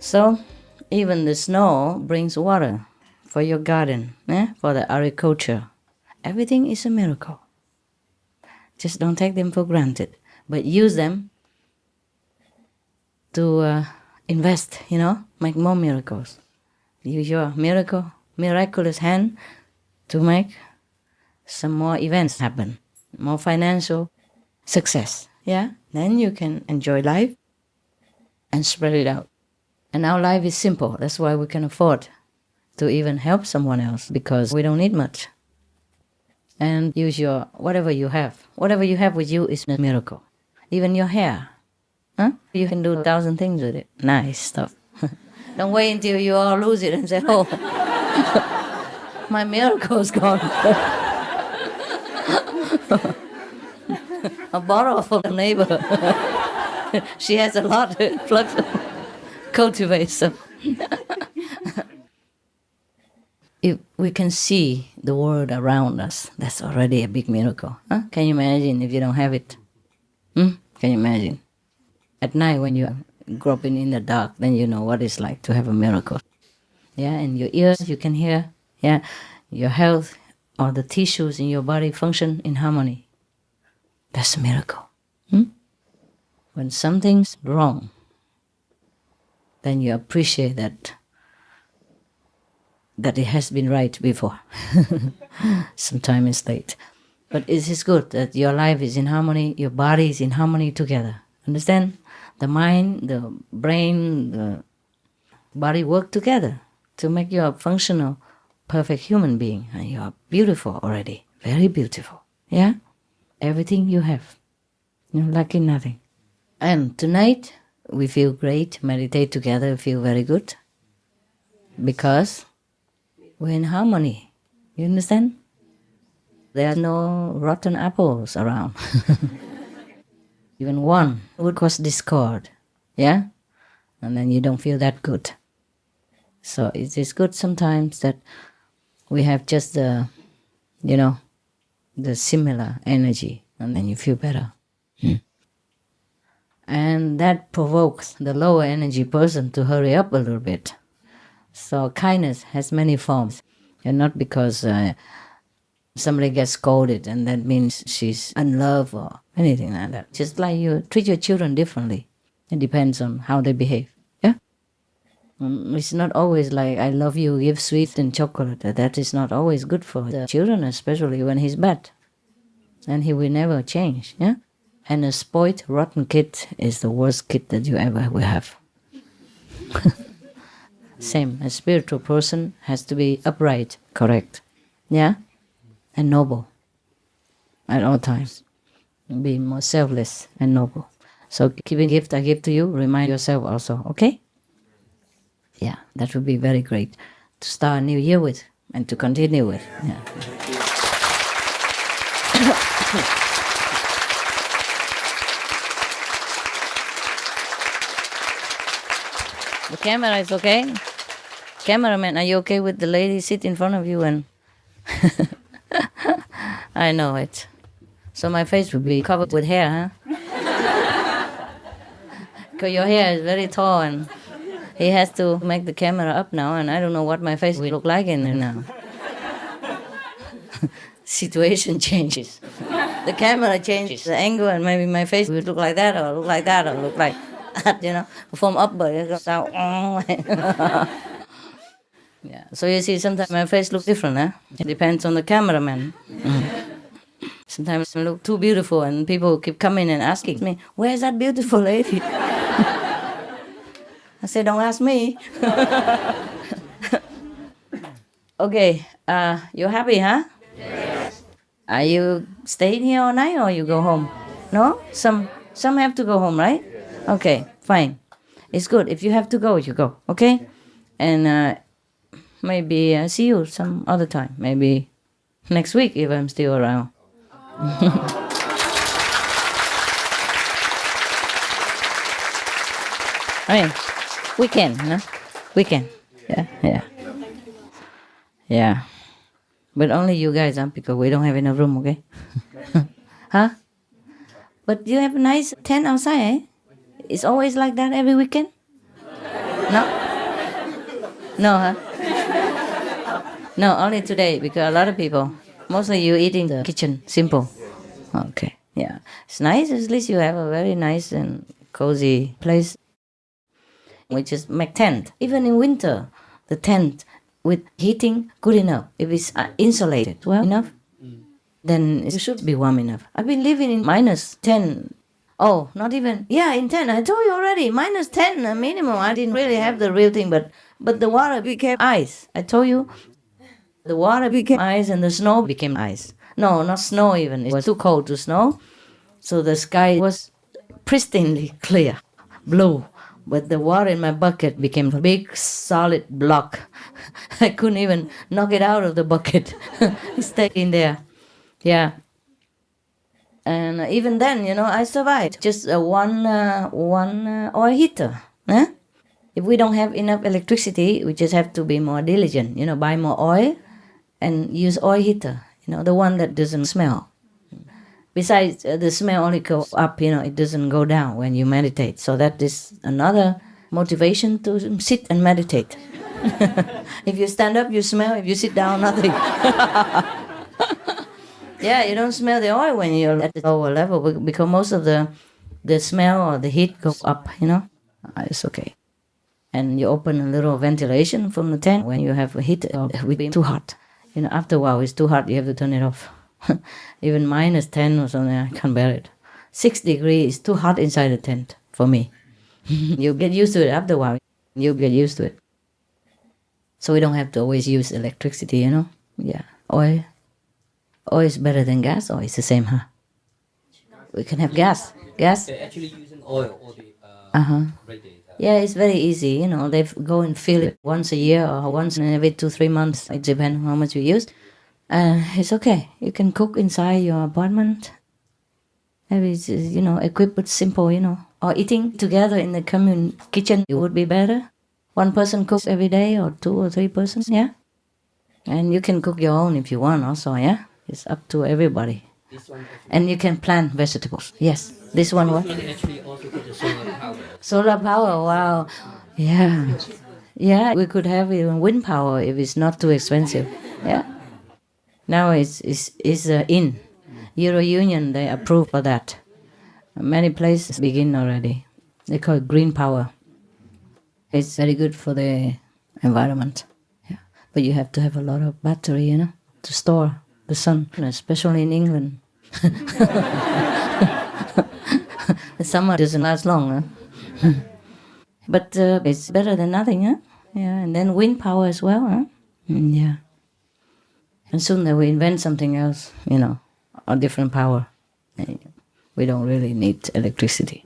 So even the snow brings water for your garden, for the agriculture. Everything is a miracle. Just don't take them for granted, but use them to invest, make more miracles. Use your miraculous hand to make some more events happen, more financial success. Yeah, then you can enjoy life and spread it out. And our life is simple. That's why we can afford to even help someone else, because we don't need much. And use your whatever you have. Whatever you have with you is a miracle. Even your hair. You can do 1,000 things with it. Nice stuff. Don't wait until you all lose it and say, oh, my miracle's gone. I borrow from a neighbor. She has a lot. Cultivate some. If we can see the world around us, that's already a big miracle. Can you imagine if you don't have it? Can you imagine? At night when you're groping in the dark, then you know what it's like to have a miracle. Yeah, and your ears, you can hear. Yeah, your health or the tissues in your body function in harmony. That's a miracle. When something's wrong, then you appreciate that it has been right before. Sometime it's late. But it is good that your life is in harmony, your body is in harmony together. Understand? The mind, the brain, the body work together to make you a functional, perfect human being. And you are beautiful already. Very beautiful. Yeah? Everything you have. You're lacking nothing. And tonight, we feel great, meditate together, feel very good. Because we're in harmony. You understand? There are no rotten apples around. Even one would cause discord. Yeah? And then you don't feel that good. So it is good sometimes that we have just the similar energy, and then you feel better. And that provokes the lower energy person to hurry up a little bit. So kindness has many forms, and not because somebody gets scolded and that means she's unloved or anything like that. Just like you treat your children differently. It depends on how they behave. Yeah? It's not always like, I love you, give sweets and chocolate. That is not always good for the children, especially when he's bad. And he will never change. Yeah? And a spoiled, rotten kid is the worst kid that you ever will have. Same, a spiritual person has to be upright, correct, yeah, and noble at all times. Be more selfless and noble. So giving gift I give to you, remind yourself also, okay? Yeah, that would be very great to start a new year with and to continue with. Yeah. The camera is okay? Cameraman, are you okay with the lady sit in front of you and... I know it. So my face will be covered with hair, huh? Because your hair is very tall and he has to make the camera up now and I don't know what my face will look like in there now. Situation changes. The camera changes the angle and maybe my face will look like that or look like that or look like that, from upward it goes out. Yeah. So you see, sometimes my face looks different, huh? It depends on the cameraman. Sometimes I look too beautiful and people keep coming and asking me, where's that beautiful lady? I say, don't ask me. Okay, you happy, huh? Yes. Are you staying here all night or you go home? No? Some have to go home, right? Okay, fine. It's good. If you have to go, you go, okay? And maybe see you some other time. Maybe next week if I'm still around. I mean, weekend, no? Weekend. Yeah. Yeah. But only you guys, huh? Because we don't have enough room, okay? Huh? But you have a nice tent outside, eh? It's always like that every weekend? No? No, huh? No, only today, because a lot of people, mostly you eat in the kitchen, simple. Okay, yeah. It's nice, at least you have a very nice and cozy place. We just make tent. Even in winter, the tent with heating, good enough. If it's insulated well enough, then it should be warm enough. I've been living in minus 10. Oh, not even, yeah, in 10. I told you already, minus 10 minimum. I didn't really have the real thing, but the water became ice. I told you, the water became ice and the snow became ice. No, not snow even. It was too cold to snow. So the sky was pristinely clear, blue. But the water in my bucket became a big solid block. I couldn't even knock it out of the bucket. It stayed in there. Yeah. And even then, I survived. Just one oil heater. Huh? If we don't have enough electricity, we just have to be more diligent. Buy more oil and use oil heater. The one that doesn't smell. Besides, the smell only goes up. It doesn't go down when you meditate. So that is another motivation to sit and meditate. If you stand up, you smell. If you sit down, nothing. Yeah, you don't smell the oil when you're at the lower level because most of the smell or the heat goes up, It's okay. And you open a little ventilation from the tent when you have a heat or it will be too hot. After a while it's too hot, you have to turn it off. Even minus 10 or something, I can't bear it. 6 degrees is too hot inside the tent for me. You get used to it after a while. You get used to it. So we don't have to always use electricity, Yeah, oil. Oil is better than gas, or it's the same, huh? We can have gas. Gas? They're actually using oil all the radiator. Yeah, it's very easy. They go and fill it once a year or once in every 2-3 months. It depends on how much you use. It's okay. You can cook inside your apartment. Maybe it's, equipped with simple, Or eating together in the commune kitchen, it would be better. One person cooks every day or 2 or 3 persons, yeah? And you can cook your own if you want also, yeah? It's up to everybody. And you can plant vegetables. Yes. This one what? This one actually also got the solar power. Solar power, wow. Yeah. Yeah, we could have even wind power if it's not too expensive. Yeah. Now it's in. Euro Union, they approve for that. Many places begin already. They call it green power. It's very good for the environment. Yeah. But you have to have a lot of battery, to store the sun, especially in England. The summer doesn't last long, huh? But it's better than nothing, huh? Yeah, and then wind power as well, huh? Yeah. And soon they will invent something else, a different power. We don't really need electricity.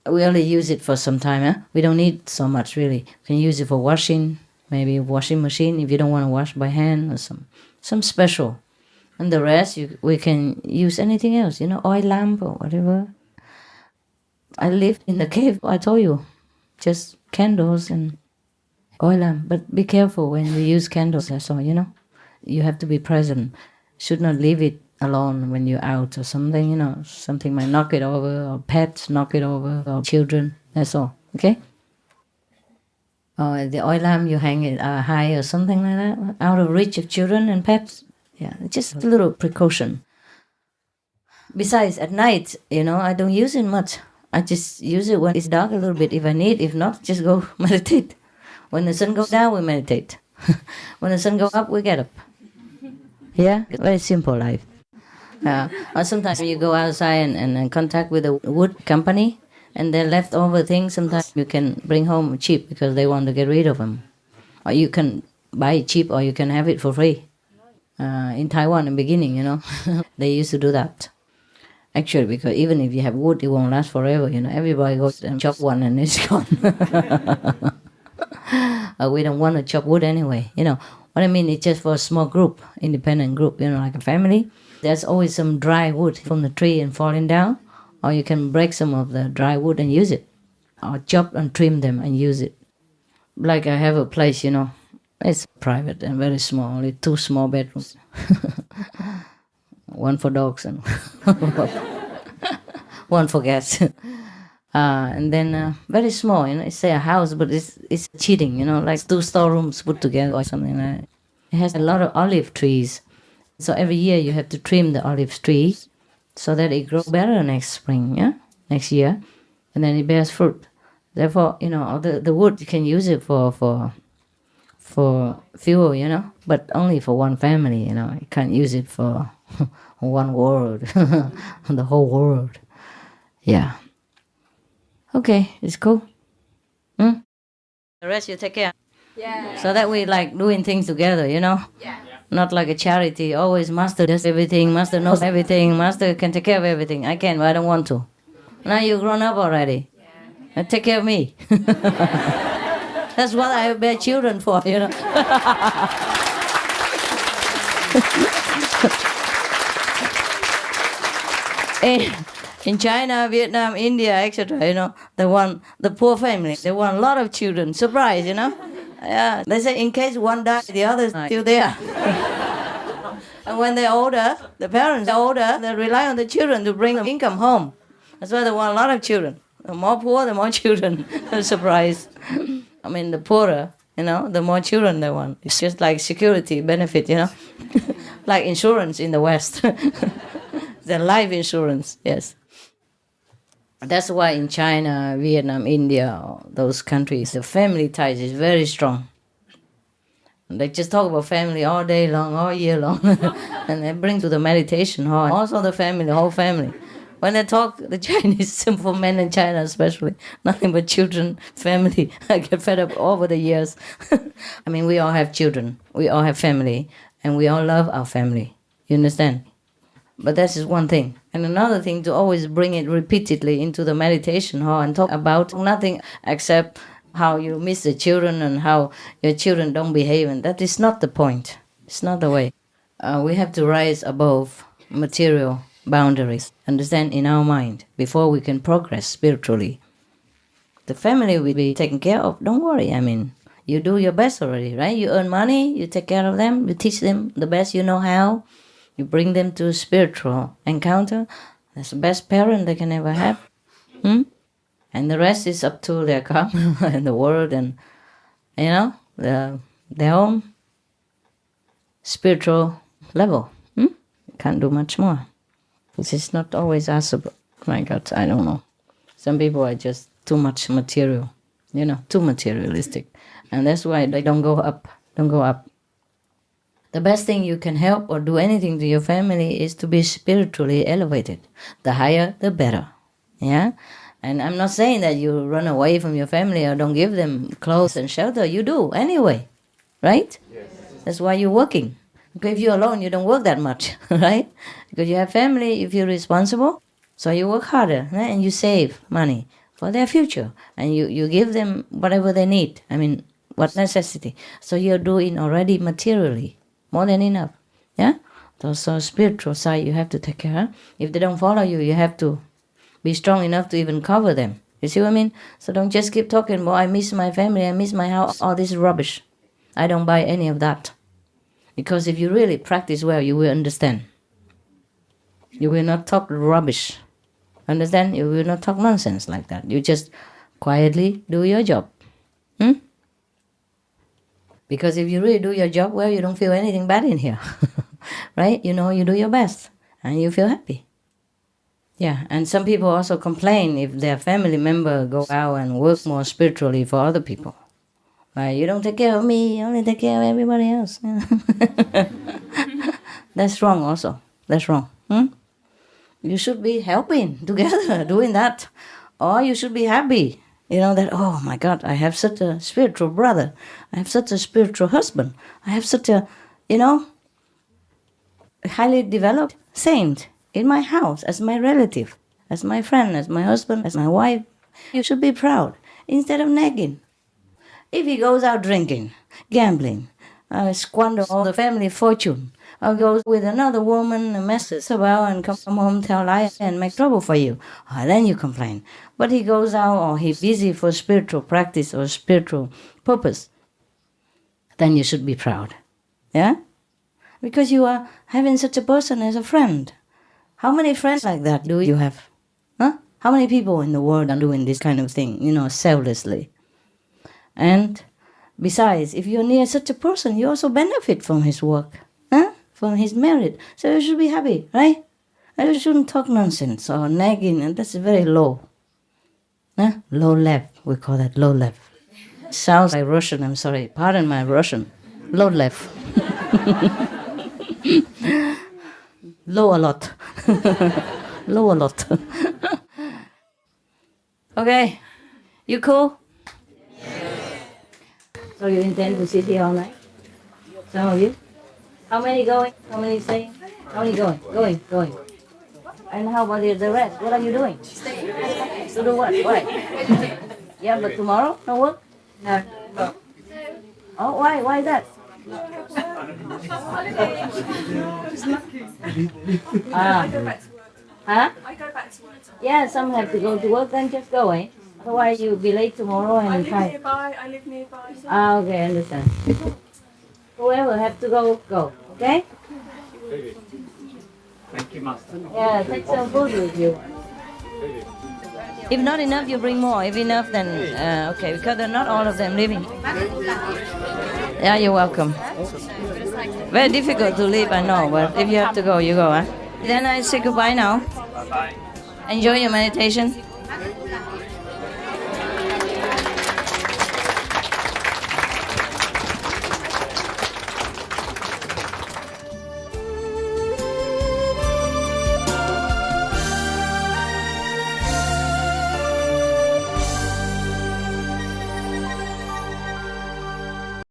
We only use it for some time, huh? We don't need so much, really. You can use it for washing, maybe a washing machine if you don't want to wash by hand or some special. And the rest, we can use anything else, oil lamp or whatever. I lived in the cave, I told you, just candles and oil lamp. But be careful when you use candles, that's all, You have to be present. Should not leave it alone when you're out or something, Something might knock it over, or pets knock it over, or children, that's all, okay? Or the oil lamp, you hang it high or something like that, out of reach of children and pets. Yeah, just a little precaution. Besides, at night, I don't use it much. I just use it when it's dark a little bit if I need. If not, just go meditate. When the sun goes down, we meditate. When the sun goes up, we get up. Yeah, very simple life. Or sometimes you go outside and contact with a wood company, and their leftover things, sometimes you can bring home cheap because they want to get rid of them. Or you can buy it cheap, or you can have it for free. In Taiwan, in the beginning, they used to do that. Actually, because even if you have wood, it won't last forever, Everybody goes and chop one and it's gone. We don't want to chop wood anyway, What I mean, it's just for a small group, independent group, like a family. There's always some dry wood from the tree and falling down. Or you can break some of the dry wood and use it. Or chop and trim them and use it. Like I have a place, It's private and very small, only 2 small bedrooms. One for dogs and one for cats. And then very small, it's say a house, but it's cheating, like 2 storerooms put together or something like that. It has a lot of olive trees. So every year you have to trim the olive trees so that it grows better next spring, next year. And then it bears fruit. Therefore, the wood, you can use it for fuel, but only for one family, You can't use it for one world, the whole world. Yeah. Okay, it's cool. The rest you take care. Yeah. So that we like doing things together, Yeah. Not like a charity. Always master does everything, master knows everything, master can take care of everything. I can, but I don't want to. Now you're grown up already. Yeah. Take care of me. That's what I bear children for, In China, Vietnam, India, etc., the poor family, they want a lot of children. Surprise, Yeah, they say in case one dies, the others are still there. And when they're older, the parents are older, they rely on the children to bring the income home. That's why they want a lot of children. The more poor, the more children. Surprise. I mean, the poorer, the more children they want. It's just like security benefit, like insurance in the West. The life insurance, yes. That's why in China, Vietnam, India, those countries, the family ties is very strong. They just talk about family all day long, all year long. And they bring to the meditation hall, also the family, the whole family. When they talk, the Chinese, simple men in China especially, nothing but children, family. I get fed up over the years. I mean, we all have children, we all have family, and we all love our family. You understand? But that's just one thing. And another thing, to always bring it repeatedly into the meditation hall and talk about nothing except how you miss the children and how your children don't behave. And that is not the point. It's not the way. We have to rise above material boundaries, understand, in our mind, before we can progress spiritually. The family will be taken care of. Don't worry. I mean, you do your best already, right? You earn money, you take care of them, you teach them the best you know how. You bring them to a spiritual encounter. That's the best parent they can ever have. And the rest is up to their karma and the world and, their own spiritual level. Can't do much more. This is not always possible. My God, I don't know. Some people are just too much material, too materialistic. And that's why they don't go up. The best thing you can help or do anything to your family is to be spiritually elevated. The higher, the better. Yeah? And I'm not saying that you run away from your family or don't give them clothes and shelter. You do anyway, right? Yes. That's why you're working. Because if you're alone, you don't work that much, right? Because you have family, you feel responsible, so you work harder, right? And you save money for their future. And you give them whatever they need. I mean, what necessity. So you're doing already materially. More than enough, yeah? So spiritual side, you have to take care. If they don't follow you, you have to be strong enough to even cover them. You see what I mean? So don't just keep talking, well, I miss my family, I miss my house, all this rubbish. I don't buy any of that. Because if you really practice well, you will understand. You will not talk rubbish. Understand? You will not talk nonsense like that. You just quietly do your job. Because if you really do your job well, you don't feel anything bad in here. Right? You do your best and you feel happy. Yeah, and some people also complain if their family member go out and work more spiritually for other people. Right? You don't take care of me, you only take care of everybody else. That's wrong also. That's wrong. You should be helping together, doing that. Or you should be happy. That, oh my God, I have such a spiritual brother. I have such a spiritual husband. I have such a, highly developed saint in my house as my relative, as my friend, as my husband, as my wife. You should be proud instead of nagging. If he goes out drinking, gambling, squander all the family fortune, or goes with another woman and messes about and come home, tell lies and make trouble for you, then you complain. But he goes out or he's busy for spiritual practice or spiritual purpose, then you should be proud. Yeah? Because you are having such a person as a friend. How many friends like that do you have? Huh? How many people in the world are doing this kind of thing, selflessly? And besides, if you're near such a person, you also benefit from his work, from his merit. So you should be happy, right? And you shouldn't talk nonsense or nagging, and that's very low. Low level, we call that low level. Sounds like Russian, I'm sorry, pardon my Russian. Low level. Low a lot. Low a lot. Okay, you cool? So you intend to sit here all night? Some of you? How many going? How many staying? How many going? Going. And how about the rest? What are you doing? To do what? Why? Yeah, but tomorrow? No work? No. Oh, why? Why that? Huh? I go back to work. Yeah, some have to go to work, then just go, eh? Otherwise you'll be late tomorrow and I live tired. nearby. I live nearby. So. Okay, I understand. Whoever have to go, okay? Thank you, Master. Yeah, take some food with you. If not enough, you bring more. If enough, then okay, because they're not all of them living. Yeah, you're welcome. Very difficult to leave, I know, but if you have to go, you go, huh? Then I say goodbye now. Bye-bye. Enjoy your meditation.